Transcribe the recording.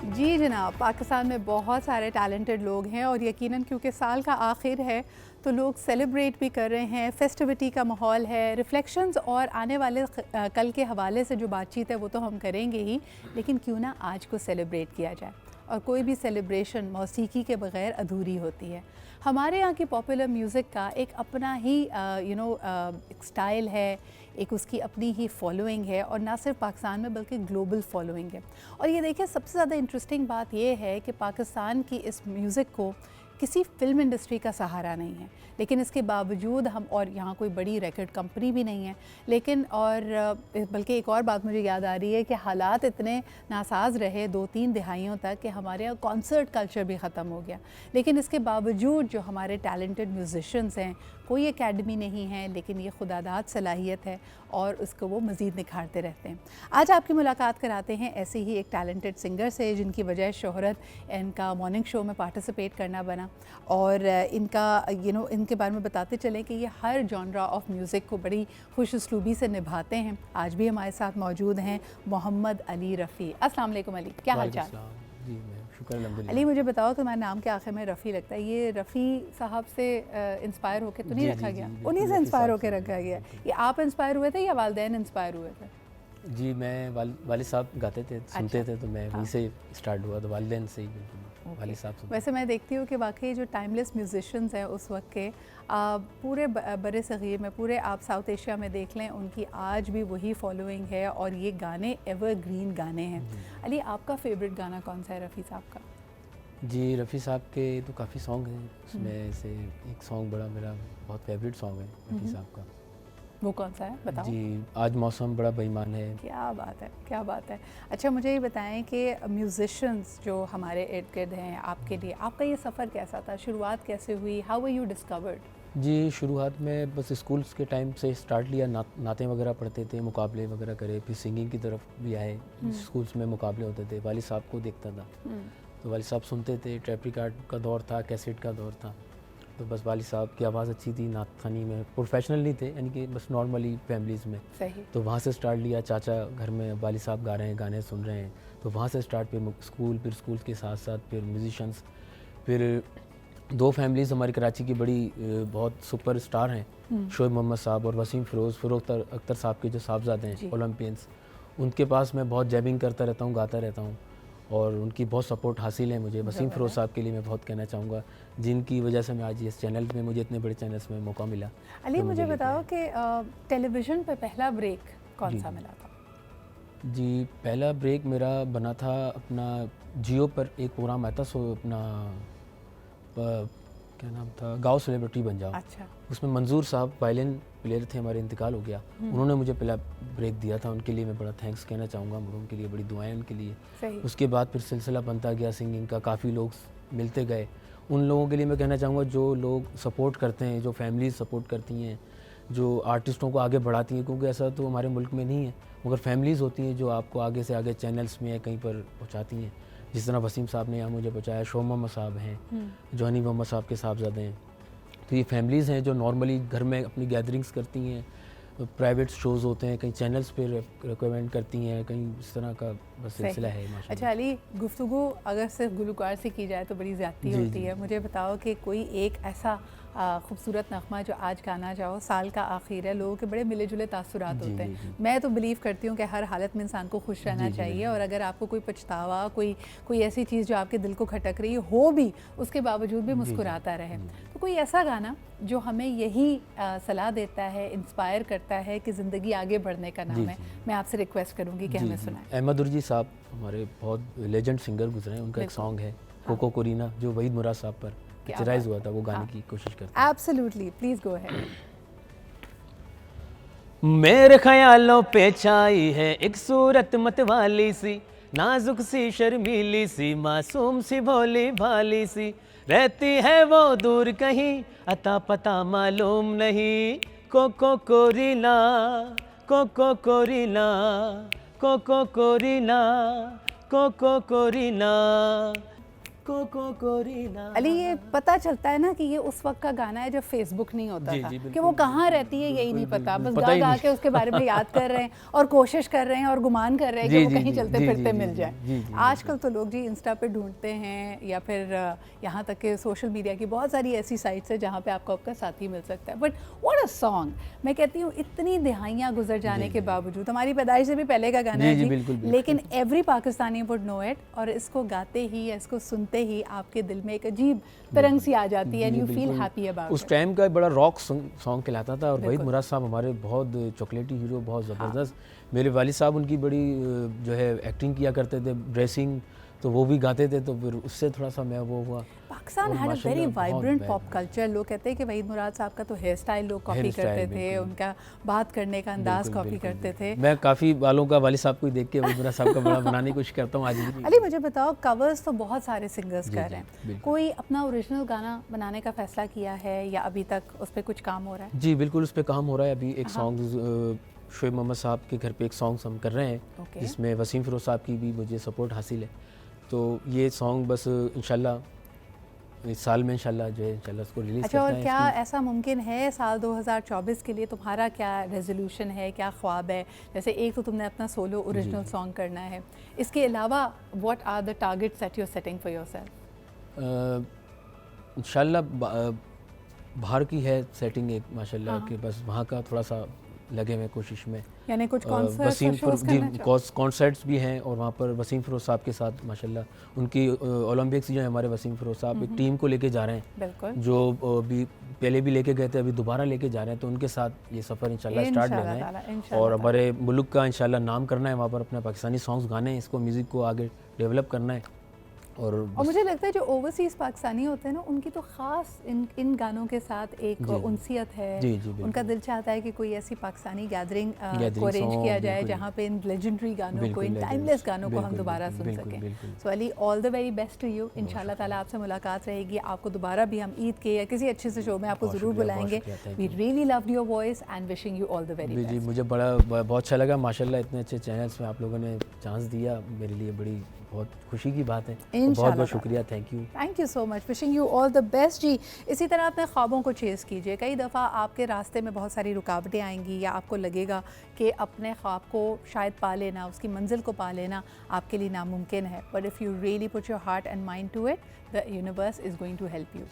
जी जनाब, पाकिस्तान में बहुत सारे टैलेंटेड लोग हैं और यकीनन क्योंकि साल का आखिर है तो लोग सेलिब्रेट भी कर रहे हैं, फेस्टिविटी का माहौल है, रिफ्लेक्शंस और आने वाले कल के हवाले से जो बातचीत है वो तो हम करेंगे ही, लेकिन क्यों ना आज को सेलिब्रेट किया जाए। और कोई भी सेलिब्रेशन मौसीकी के बग़ैर अधूरी होती है। हमारे यहाँ की पॉपुलर म्यूज़िक का एक अपना ही एक स्टाइल है, एक उसकी अपनी ही फॉलोइंग है और ना सिर्फ पाकिस्तान में बल्कि ग्लोबल फॉलोइंग है। और ये देखिए सबसे ज़्यादा इंटरेस्टिंग बात ये है कि पाकिस्तान की इस म्यूज़िक को किसी फ़िल्म इंडस्ट्री का सहारा नहीं है, लेकिन इसके बावजूद हम, और यहाँ कोई बड़ी रिकॉर्ड कंपनी भी नहीं है, लेकिन और बल्कि एक और बात मुझे याद आ रही है कि हालात इतने नासाज रहे 2-3 दिहाइयों तक कि हमारे यहाँ कॉन्सर्ट कल्चर भी ख़त्म हो गया। लेकिन इसके बावजूद जो हमारे टैलेंटेड म्यूज़िशंस हैं, कोई एकेडमी नहीं है, लेकिन ये खुदादाद सलाहियत है और उसको वो मज़ीद निखारते रहते हैं। आज आपकी मुलाकात कराते हैं ऐसे ही एक टैलेंटेड सिंगर से जिनकी वजह शोहरत इनका मॉर्निंग शो में पार्टिसिपेट करना बना, और इनका इनके बारे में बताते चलें कि ये हर जॉनरा ऑफ म्यूज़िक को बड़ी खुश उसलूबी से निभाते हैं। आज भी हमारे साथ मौजूद हैं मोहम्मद अली रफ़ी। अस्सलाम वालेकुम अली, क्या हाल चाल? जी मैं शुक्र अल्हम्दुलिल्लाह। अली मुझे बताओ, तुम्हारे नाम के आखिर में रफ़ी लगता है, ये रफ़ी साहब से इंस्पायर होकर तो नहीं रखा गया? उन्हीं से इंस्पायर होकर रखा गया? ये आप इंस्पायर हुए थे या वालिदैन इंस्पायर हुए थे? जी मैं वालिद साहब गाते थे, सुनते थे, तो मैं वहीं से स्टार्ट हुआ, तो वालिदैन से ही बिल्कुल वालिद साहब सुनते। वैसे मैं देखती हूँ कि वाकई जो टाइमलेस म्यूजिशियंस हैं उस वक्त के, पूरे बरे सग़ीर में, पूरे आप साउथ एशिया में देख लें, उनकी आज भी वही फॉलोइंग है और ये गाने एवरग्रीन गाने हैं। अली, आपका फेवरेट गाना कौन सा है रफ़ी साहब का? जी रफ़ी साहब के तो काफ़ी सॉन्ग हैं, उसमें से एक सॉन्ग बड़ा मेरा बहुत फेवरेट सॉन्ग है रफ़ी साहब का। वो कौन सा है, बताओ? जी आज मौसम बड़ा बेईमान है। क्या बात है, क्या बात है। अच्छा मुझे ये बताएं कि म्यूज़िशंस जो हमारे इर्द गिर्द हैं, आपके लिए आपका ये सफ़र कैसा था? शुरुआत कैसे हुई? How were you discovered? जी शुरुआत में बस स्कूल्स के टाइम से स्टार्ट लिया, नाते वगैरह पढ़ते थे, मुकाबले वगैरह करे, फिर सिंगिंग की तरफ भी आए। स्कूल्स में मुकाबले होते थे, वालिद साहब को देखता था, तो वालिद साहब सुनते थे, टेप रिकॉर्ड का दौर था, कैसेट का दौर था, तो बस वालिद साहब की आवाज़ अच्छी थी, नात खानी में प्रोफेशनल नहीं थे, यानी कि बस नॉर्मली फैमिलीज़ में। सही। तो वहाँ से स्टार्ट लिया, चाचा घर में वालिद साहब गा रहे हैं, गाने सुन रहे हैं, तो वहाँ से स्टार्ट, फिर स्कूल, फिर स्कूल के साथ साथ फिर म्यूजिशंस, फिर 2 फैमिलीज़ हमारी कराची की बड़ी बहुत सुपर स्टार हैं, शोएब मोहम्मद साहब और वसीम फ़िरोज़ अख्तर साहब के जो साहबजादे हैं ओलंपियंस, उनके पास मैं बहुत जैबिंग करता रहता हूँ, गाता रहता हूँ और उनकी बहुत सपोर्ट हासिल है मुझे। वसीम फ़िरोज़ साहब के लिए मैं बहुत कहना चाहूँगा, जिनकी वजह से मैं आज इस चैनल में, मुझे इतने बड़े चैनल्स में मौका मिला। अली मुझे बताओ कि टेलीविज़न पर पहला ब्रेक कौन सा मिला था? जी पहला ब्रेक मेरा बना था अपना जियो पर, एक प्रोग्राम आता, सो अपना क्या नाम था, गाँव सेलिब्रिटी बन जाओ। अच्छा। उसमें मंजूर साहब वायलिन प्लेयर थे, हमारे इंतकाल हो गया, उन्होंने मुझे पहला ब्रेक दिया था, उनके लिए मैं बड़ा थैंक्स कहना चाहूँगा, उनके लिए बड़ी दुआएं उनके लिए। सही। उसके बाद फिर सिलसिला बनता गया सिंगिंग का, काफ़ी लोग मिलते गए। उन लोगों के लिए मैं कहना चाहूँगा जो लोग सपोर्ट करते हैं, जो फैमिलीज सपोर्ट करती हैं, जो आर्टिस्टों को आगे बढ़ाती हैं, क्योंकि ऐसा तो हमारे मुल्क में नहीं है, मगर फैमिलीज़ होती हैं जो आपको आगे से आगे चैनल्स में या कहीं पर पहुँचाती हैं। जिस तरह वसीम साहब ने यहाँ मुझे पहुँचाया, शोएब मोहम्मद साहब हैं, जॉनी मोहम्मद साहब के साहबजादे हैं, तो ये फैमिलीज़ हैं जो नॉर्मली घर में अपनी गैदरिंग्स करती हैं, प्राइवेट शोज़ होते हैं, कहीं चैनल्स पे रिकमेंड करती हैं, कहीं इस तरह का बस सिलसिला है माशाल्लाह। अच्छा अली, गुफ्तगू अगर सिर्फ गुलकार से की जाए तो बड़ी ज़्यादती होती है। मुझे बताओ कि कोई एक ऐसा खूबसूरत नगमा जो आज गाना चाहो, साल का आखिर है, लोगों के बड़े मिले जुले तासुरात होते हैं। मैं तो बिलीव करती हूँ कि हर हालत में इंसान को खुश रहना चाहिए, और अगर आपको कोई पछतावा, कोई ऐसी चीज़ जो आपके दिल को खटक रही हो भी, उसके बावजूद भी मुस्कुराता रहे, तो कोई ऐसा गाना जो हमें यही सलाह देता है, इंस्पायर करता है कि ज़िंदगी आगे बढ़ने का नाम है, मैं आपसे रिक्वेस्ट करूँगी कि हमें सुनाएं। अहमद उर्जी साहब हमारे बहुत लेजेंड सिंगर गुजरे हैं, उनका एक सॉन्ग है कोको कोरीना, जो वहीद मुराद साहब पर पिक्चराइज हुआ था, वो गाने की कोशिश करते हैं। Absolutely, please go ahead. मेरे ख्यालों पे छाई है एक सूरत मतवाली सी, नाजुक सी शर्मीली सी, मासूम सी भोली भाली सी, रहती है वो दूर कहीं, अता पता मालूम नहीं, कोको कोरीना, कोको कोरीना, कोको कोरीना, कोको कोरीना। कोकोरिना। अली, ये पता चलता है ना कि ये उस वक्त का गाना है जब फेसबुक नहीं होता जी, था, जी, कि बिल्कुल, वो कहाँ रहती है यही नहीं बिल्कुल, पता, बस बिल्कुल, पता गा ही गा नहीं। के उसके बारे में याद कर रहे हैं और कोशिश कर रहे हैं और गुमान कर रहे हैं कि जी, वो जी, कहीं जी, चलते जी, फिरते जी, मिल जी, जाए। जी, जी, आजकल तो लोग जी इंस्टा पे ढूंढते हैं, या फिर यहाँ तक कि सोशल मीडिया की बहुत सारी ऐसी साइट्स है जहाँ पे आपको आपका साथी मिल सकता है। But what a song! मैं कहती हूँ इतनी दिहाइयाँ गुजर जाने जी, के जी। बावजूद, हमारी पैदाइश से भी पहले का गाना जी, है जी, जी, बिल्कुल, बिल्कुल। लेकिन every Pakistani would know it, और इसको गाते ही या इसको सुनते ही आपके दिल में एक अजीब तरंग सी आ जाती है, एंड जी, यू फील बिल्कुल। हैप्पी अबाउट उस इट। टाइम का बड़ा रॉक सॉन्ग कहलाता था, और वहीद बिल्कुल। मुराद साहब हमारे बहुत चॉकलेटी हीरो, बहुत हाँ। ज़बरदस्त। मेरे वालिद साहब उनकी बड़ी जो है एक्टिंग किया करते थे, ड्रेसिंग, तो वो भी गाते थे, तो फिर उससे थोड़ा सा मैं वो हुआ। पाकिस्तान और हैड अ वेरी माशाल्लाह बहुत वाइब्रेंट पॉप कल्चर। लोग कहते हैं कि वहीद मुराद साहब का तो हेयर स्टाइल लोग कॉपी हेयर करते स्टाइल, थे, बिल्कुल। उनका बात करने का अंदाज बिल्कुल, कॉपी बिल्कुल, करते थे। बिल्कुल। मैं काफ़ी बालों का वालिद साहब को ही देख के वहीद मुराद साहब का बड़ा बनाने की कोशिश करता हूँ आज भी। अली, मुझे बताओ, कवर्स तो बहुत सारे सिंगर्स जी, कर जी, रहे हैं, बिल्कुल। कोई अपना ओरिजिनल गाना बनाने का फैसला किया है या अभी तक उस पर कुछ काम हो रहा है? जी, बिल्कुल, उस पे काम हो रहा है। अभी एक हाँ। सॉन्ग शोएब मोहम्मद साहब के घर पे एक सॉन्ग्स हम कर रहे हैं, ओके। जिसमें वसीम फ़िरोज़ साहब की भी मुझे सपोर्ट हासिल है। तो ये सॉन्ग बस इंशाल्लाह इस साल में इंशाल्लाह जो है इंशाल्लाह उसको रिलीज़ अच्छा, करते और हैं। क्या इसकी ऐसा मुमकिन है साल 2024 के लिए तुम्हारा क्या रेजोल्यूशन है, क्या ख्वाब है? जैसे एक तो तुमने अपना सोलो ओरिजिनल जी। सॉन्ग करना है, इसके अलावा what are the targets that you are setting for yourself? इंशाल्लाह बाहर की है सेटिंग एक माशाल्लाह हाँ। कि बस वहाँ का थोड़ा सा लगे हुए कोशिश में। यानी कुछ कॉन्सर्ट्स और वसीम शोज करना जी चाहो? कॉन्सर्ट्स भी हैं, और वहाँ पर वसीम फ़िरोज़ साहब के साथ माशाल्लाह उनकी ओलंपिक्स जो है, हमारे वसीम फ़िरोज़ साहब एक टीम को लेके जा रहे हैं, बिल्कुल। जो भी पहले भी लेके गए थे, अभी दोबारा लेके जा रहे हैं। तो उनके साथ ये सफ़र इंशाल्लाह स्टार्ट लेना इंशाल्लाह ताला, है, इंशाल्लाह और ताला। हमारे मुल्क का इंशाल्लाह नाम करना है, वहाँ पर अपने पाकिस्तानी सॉन्ग्स गाने हैं, इसको म्यूज़िक को आगे डेवलप करना है। और और मुझे लगता है जो ओवरसीज़ पाकिस्तानी होते हैं ना, उनकी तो ख़ास इन गानों के साथ एक जी, जी। उनसियत है। जी, जी, बिल्कुल। उनका दिल चाहता है कि कोई ऐसी पाकिस्तानी गैदरिंग Gathering को अरेंज song, किया जाए बिल्कुल। जहाँ पे इन लेजेंडरी गानों को, बिल्कुल इन legends, टाइमलेस गानों को हम बिल्कुल, दोबारा सुन बिल्कुल, सकें। बिल्कुल। So Ali, all the very best to you. इंशाल्लाह ताला आपसे मुलाकात रहेगी, आपको दोबारा भी हम ईद के या किसी अच्छे से शो में आपको बहुत ज़रूर शुक्रिया, बहुत बुलाएंगे। शुक्रिया, thank we you। Really loved your voice and wishing you all the very जी, बेस्ट। मुझे बहुत अच्छा लगा माशाल्लाह, इतने अच्छे चैनल्स में आप लोगों ने चांस दिया, मेरे लिए बड़ी बहुत खुशी की बात है। बहुत बहुत शुक्रिया, thank you. Thank you so much, wishing you all the best जी। इसी तरह अपने ख्वाबों को चेज़ कीजिए। कई दफ़ा आपके रास्ते में बहुत सारी रुकावटें आएंगी, या आपको लगेगा कि अपने ख्वाब को शायद पा लेना, उसकी मंजिल को पा लेना आपके लिए नामुमकिन है, but if you really put your heart and mind to it, the universe is going to help you.